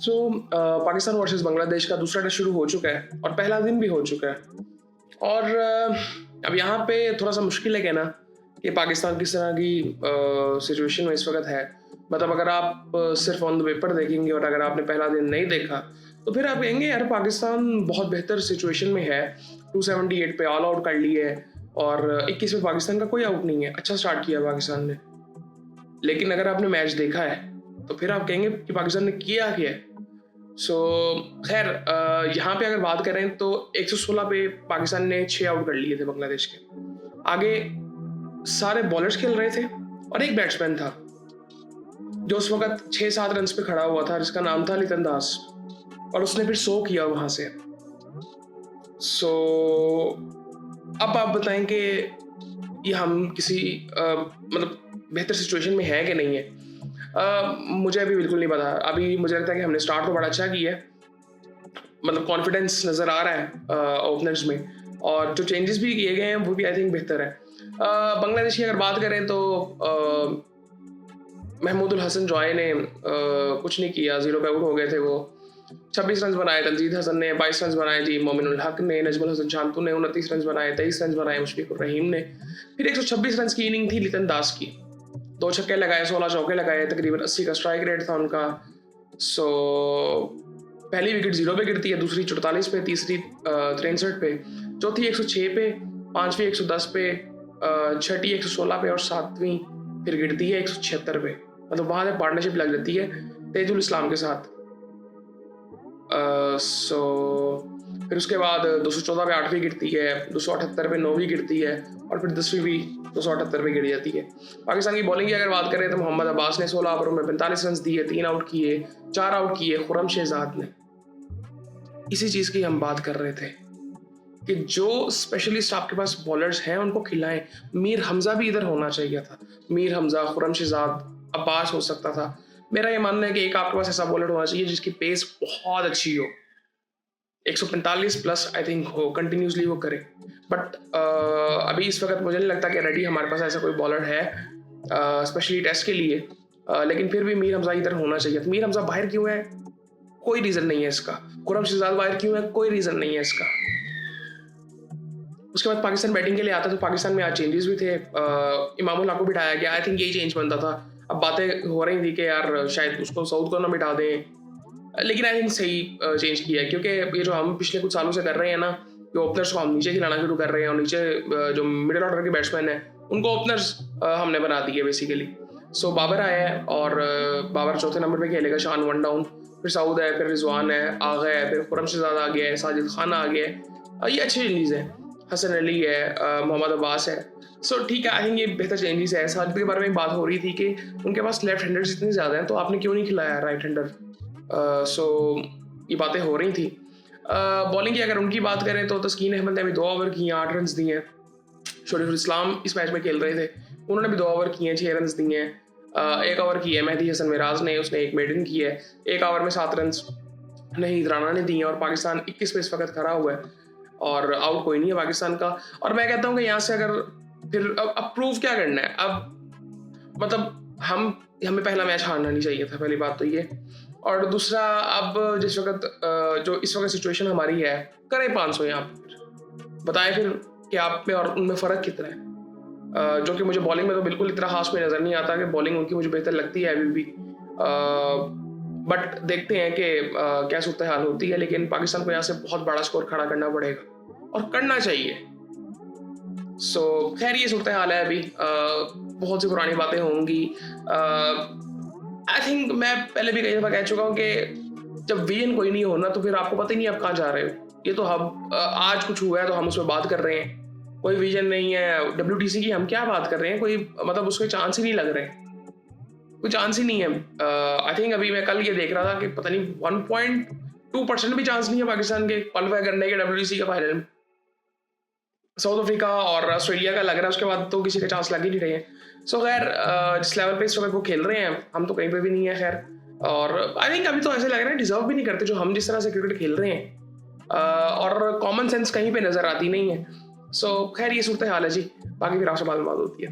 सो Pakistan versus Bangladesh का दूसरा test शुरू हो चुका है और पहला दिन भी हो चुका है। और अब यहाँ पे थोड़ा सा मुश्किल है कहना कि पाकिस्तान किस तरह की सिचुएशन में इस वक्त है। मतलब अगर आप सिर्फ ऑन द पेपर देखेंगे और अगर आपने पहला दिन नहीं देखा तो फिर आप कहेंगे यार पाकिस्तान बहुत बेहतर सिचुएशन में है। 278 पे ऑल आउट कर ली है और 21 में पाकिस्तान का कोई आउट नहीं है। अच्छा स्टार्ट किया पाकिस्तान ने, लेकिन अगर आपने मैच देखा है तो फिर आप कहेंगे कि पाकिस्तान ने किया क्या है। सो खैर यहाँ पे अगर बात करें तो 116 पे पाकिस्तान ने 6 आउट कर लिए थे बांग्लादेश के। आगे सारे बॉलर्स खेल रहे थे और एक बैट्समैन था जो उस वक्त 6-7 रन पे खड़ा हुआ था जिसका नाम था लिटन दास, और उसने फिर 100 किया वहां से। सो अब आप बताएं कि ये हम किसी मतलब बेहतर सिचुएशन में है कि नहीं है। मुझे अभी बिल्कुल नहीं पता। अभी मुझे लगता है कि हमने स्टार्ट तो बड़ा अच्छा किया है, मतलब कॉन्फिडेंस नज़र आ रहा है ओपनर्स में, और जो चेंजेस भी किए गए हैं वो भी आई थिंक बेहतर है। बांग्लादेश की अगर बात करें तो महमूदुल हसन जॉय ने कुछ नहीं किया, 0 पे आउट हो गए थे वो। 26 रन बनाए तंजीद हसन ने, 22 रन बनाए जी मोमिनुल हक ने, नजमुल हसन शांतु ने 29 रन बनाए, 23 रन बनाए मुशफिकुर रहीम ने। फिर 126 रन की इनिंग थी लिटन दास की, 2 छक्के लगाए, 16 चौके लगाए, तकरीबन 80 का स्ट्राइक रेट था उनका। सो पहली विकेट 0 पे गिरती है, दूसरी 44 पे, तीसरी 63 पे, चौथी 106 पे, पांचवी 110 पे, छठी 116 पे और सातवीं फिर गिरती है 176 पे। मतलब वहां से पार्टनरशिप लग जाती है तेजुल इस्लाम के साथ। सो फिर उसके बाद 214 पे 8वीं गिरती है, 278 पे 9वीं गिरती है और फिर 10वीं भी 278 पे गिर जाती है। पाकिस्तान की बॉलिंग की अगर बात करें तो मोहम्मद अब्बास ने 16 ओवरों में 45 रन दिए, 3 आउट किए, 4 आउट किए खुर्रम शहजाद ने। इसी चीज की हम बात कर रहे थे कि जो स्पेशलिस्ट आपके पास बॉलर्स हैं उनको खिलाएं। मीर हमजा भी इधर होना चाहिए था, मीर हमजा, खुर्रम शहजाद, अब्बास हो सकता था। मेरा ये मानना है कि एक आपके पास ऐसा बॉलर होना चाहिए जिसकी पेस बहुत अच्छी हो, 145 प्लस आई थिंक हो, कंटिन्यूसली वो करे। बट अभी इस वक्त मुझे नहीं लगता कि रेडी हमारे पास ऐसा कोई बॉलर है स्पेशली टेस्ट के लिए। लेकिन फिर भी मीर हमजा इधर होना चाहिए। तो मीर हमजा बाहर क्यों है, कोई रीजन नहीं है इसका। खुर्रम शहजाद बाहर क्यों है, कोई रीजन नहीं है इसका। उसके बाद पाकिस्तान बैटिंग के लिए आता तो पाकिस्तान में आज चेंजेस भी थे। इमामुल हक को बिठाया गया, आई थिंक यही चेंज बनता था। अब बातें हो रही थी कि यार शायद उसको सऊद को ना बिठा दें, लेकिन आई थिंक सही चेंज किया है, क्योंकि ये जो हम पिछले कुछ सालों से कर रहे हैं ना, कि ओपनर्स को हम नीचे खिलाना शुरू कर रहे हैं और नीचे जो मिडिल ऑर्डर के बैट्समैन हैं उनको ओपनर्स हमने बना दिए बेसिकली। सो बाबर आया है और बाबर चौथे नंबर पे खेलेगा, शान 1 डाउन, फिर सऊद है, फिर रिजवान है, आगा है, फिर खुर्रम शहजाद आ गया है, साजिद खान आ गया है। ये अच्छी चीज़ है, हसन अली है, मोहम्मद अब्बास है। सो ठीक है, आई थिंक ये बेहतर चेंजेस है। साजिद के बारे में बात हो रही थी कि उनके पास लेफ्ट हैंडर्स इतने ज़्यादा हैं तो आपने क्यों नहीं खिलाया राइट हैंडर। सो ये बातें हो रही थी। बॉलिंग की अगर उनकी बात करें तो तस्कीन अहमद ने अभी 2 ओवर किए, 8 रन दिए हैं। शरीफुल इस्लाम इस मैच में खेल रहे थे, उन्होंने भी 2 ओवर किए, 6 रन दिए हैं। 1 ओवर किया मेहदी हसन मिराज ने, उसने 1 मेडन किया है। 1 ओवर में 7 रन नहीं राना ने दिए और पाकिस्तान 21 पे इस वक्त खड़ा हुआ है और आउट कोई नहीं है पाकिस्तान का। और मैं कहता हूँ कि यहाँ से अगर फिर अब प्रूव क्या करना है, अब मतलब हमें पहला मैच हारना नहीं चाहिए था, पहली बात तो ये। और दूसरा, अब जिस वक्त जो इस वक्त सिचुएशन हमारी है, करें 500 यहाँ पर, बताएं फिर कि आप में और उनमें फ़र्क कितना है। जो कि मुझे बॉलिंग में तो बिल्कुल इतना खास कोई नज़र नहीं आता कि बॉलिंग उनकी मुझे बेहतर लगती है अभी भी। बट देखते हैं कि क्या सूरत हाल होती है। लेकिन पाकिस्तान को यहाँ से बहुत बड़ा स्कोर खड़ा करना पड़ेगा और करना चाहिए। सो खैर ये सूरत हाल है अभी। बहुत सी पुरानी बातें होंगी। आई थिंक मैं पहले भी कई दफ़ा कह चुका हूँ कि जब विजन कोई नहीं होना तो फिर आपको पता ही नहीं आप कहाँ जा रहे हो। ये तो हम आज कुछ हुआ है तो हम उस पर बात कर रहे हैं, कोई विजन नहीं है। WTC की हम क्या बात कर रहे हैं, कोई मतलब उसके चांस ही नहीं लग रहे, कोई चांस ही नहीं है। आई थिंक अभी मैं कल ये देख रहा था कि पता नहीं 1.2% भी चांस नहीं है पाकिस्तान के क्वालिफाई करने के WTC का फाइनल में। साउथ अफ्रीका और ऑस्ट्रेलिया का लग रहा है, उसके बाद तो किसी के चांस लग ही नहीं रहे हैं। सो खैर जिस लेवल पे इस वक्त वो खेल रहे हैं हम तो कहीं पे भी नहीं है खैर। और आई थिंक अभी तो ऐसे लग रहा है डिजर्व भी नहीं करते जो हम जिस तरह से क्रिकेट खेल रहे हैं। और कॉमन सेंस कहीं पे नजर आती नहीं है। सो खैर ये सूरत हाल है जी, बाकी फिर आपसे बाद में बात होती है।